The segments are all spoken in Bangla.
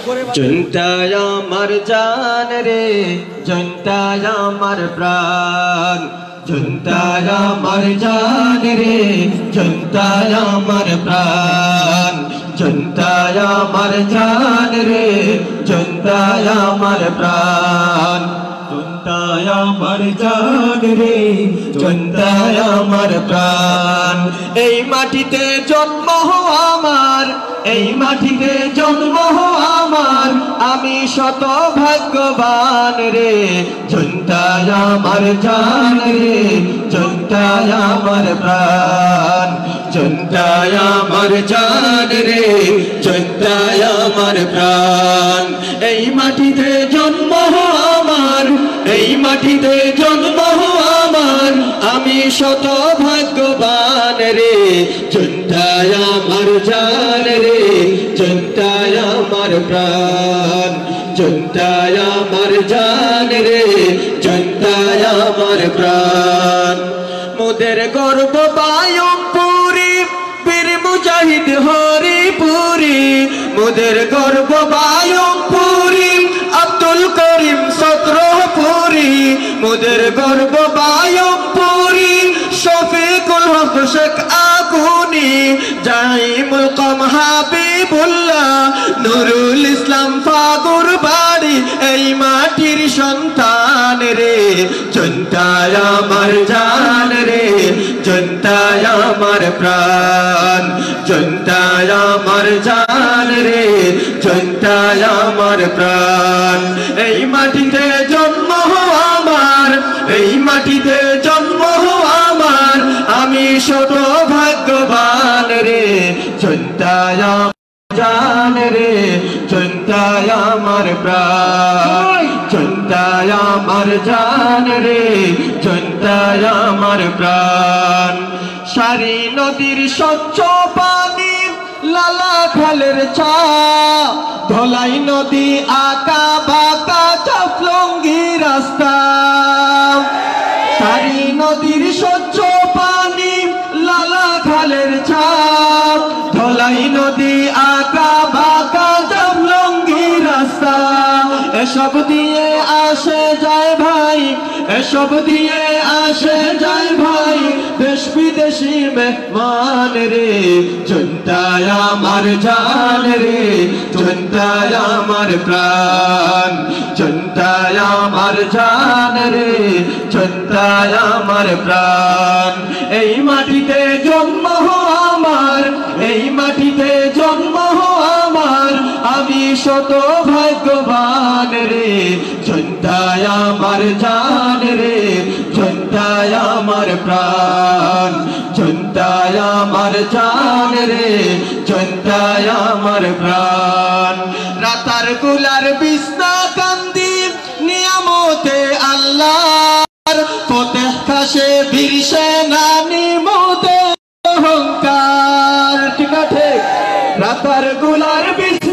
জনতায় আমার জান রে, জনতায় আমার প্রাণ, জনতায় আমার জান রে, জনতায় আমার প্রাণ, জনতায় আমার জান রে, জনতায় আমার প্রাণ, জনতায় আমার জান রে, জনতায় আমার প্রাণ। এই মাটিতে জন্ম আমার, এই মাটিতে জন্ম আমার, আমি শত ভাগ্যবান রে, জনতায় আমার জান রে, জনতায় আমার প্রাণ, জনতায় আমার জান রে, জনতায় আমার প্রাণ। এই মাটিতে জন্ম আমার, এই মাটিতে জন্ম আমার, আমি শত ভাগ্যবান রে, জনতায় আমার জান রে, জনতায় আমার প্রাণ, জনতায় আমার জান রে, জনতায় আমার প্রাণ। মোদের গর্ব বায়ুপুরি, বীর মুজাহিদ হরিপুরি, মোদের গর্ব বায়ুপুরি, আব্দুল করিম সত্রপুরি, মোদের গর্ব বায়ুপুরি, শফিকুল হক শেখ আকুনি, জাইমুল কম হাবিবুল্লাহ, নুরুল ইসলাম ফাগুর বাড়ি, এই মাটির সন্তান রে, জনতায় আমার জান রে, জনতায় আমার প্রাণ, জনতায় আমার জান রে, জনতায় আমার প্রাণ। এই মাটিতে জন্ম আমার, এই মাটিতে জন্ম আমার, আমি শত ভাগ্যবান রে, জনতায় আমার জান রে, জনতায় আমার প্রাণ, জনতায় আমার জান রে, জনতায় আমার প্রাণ। সারি নদীর স্বচ্ছ পানি, লালা খালের ছা, ধলাই নদী আঁকা বাঁকা চাপলঙ্গি রাস্তা। সারি নদীর স্বচ্ছ পানি, লালা খালের ছা, ধলাই নদী আঁকা বাঁকা চাপলঙ্গি রাস্তা। এসব দিয়ে আসে যায় ভাই, এসব দিয়ে আসে যায় ভাই, দেশ বিদেশি মেহমান রে, জনতায় আমার জান রে, জনতায় আমার প্রাণ, জনতায় আমার জান রে, জনতায় আমার প্রাণ। এই মাটিতে জন্ম আমার, এই মাটিতে জন্ম আমার, আমি শত ভাগ্যবান রে, জনতায় আমার জান রে, জনতায় আমার প্রাণ, জনতায় আমার জান রে, জনতায় আমার প্রাণ। রাতার গুলার বিছনা কান্দি, নিয়ামতে আল্লাহর, ফতেহ খাসে বীর সেনানি, মোদের অহংকার। ঠিক আছে, রাতার গুলার বিছনা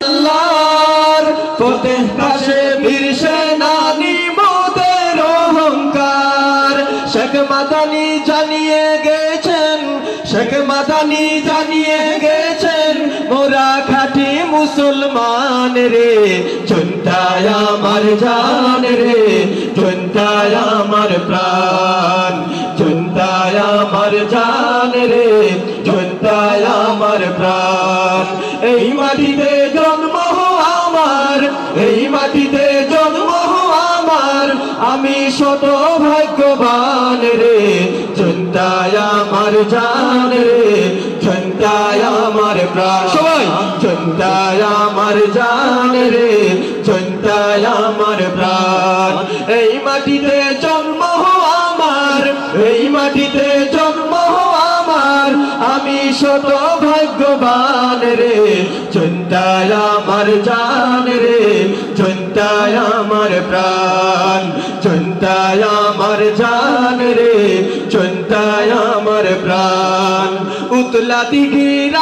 আল্লাহর, ফতেহ খাসে বীর সেনানি, মোদের অহংকার। শেখ মাদানি জানিয়ে গেছেন, শেখ মাদানি জানিয়ে গেছেন, মোরা খাঁটি মুসলমান রে, জনতায় আমার জান রে, জনতায় আমার প্রাণ, জনতায় আমার জান রে, জনতায় আমার প্রাণ। এই মাটিতে জন্ম আমার, এই মাটিতে জন্ম আমার, আমি শত ভাগ্যবান রে, জনতায় আমার জান রে, জনতায় আমার প্রাণ। সবাই জনতায় আমার জান রে, জনতায় আমার প্রাণ। এই মাটিতে জন্ম আমার, এই মাটিতে জন্ম আমার, আমি শত ভাগ্যবান রে, জনতায় আমার জান রে, জনতায় আমার প্রাণ, জনতায় আমার জান রে, জনতায় আমার প্রাণ। উতলা দিঘির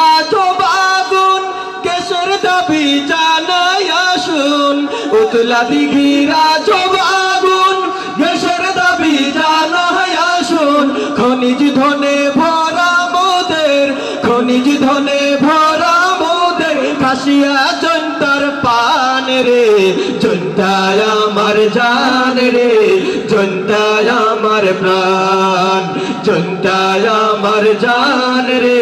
আগুন, কেশর দাবি জানাই আসুন, উতলা দিঘির আগুন, কেশর দাবি জানাই আসুন। খনিজ ধনে ভরা মোদের, খনিজ ধনে ভরা মোদের, রে জনতায় আমার জান রে জনতায় আমার প্রাণ জনতায় আমার জান রে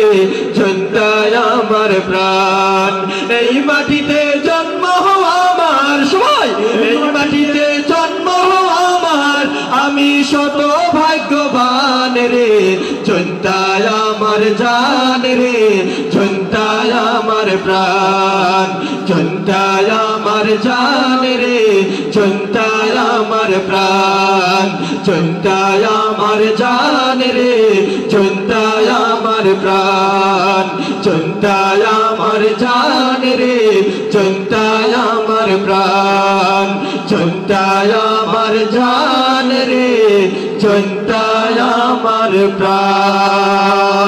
জনতায় আমার প্রাণ এই মাটিতে জন্ম হওয়া আমার সবাই এই মাটিতে জন্ম হওয়া আমার আমি শত ভাগ্যবান রে জনতায় আমার জান রে জনতায় আমার প্রাণ জনতায় আমার জান রে জনতায় আমার প্রাণ জনতায় আমার জান রে জনতায় আমার প্রাণ জনতায় আমার জান রে জনতায় আমার প্রাণ জনতায় আমার জান রে জনতায় আমার প্রাণ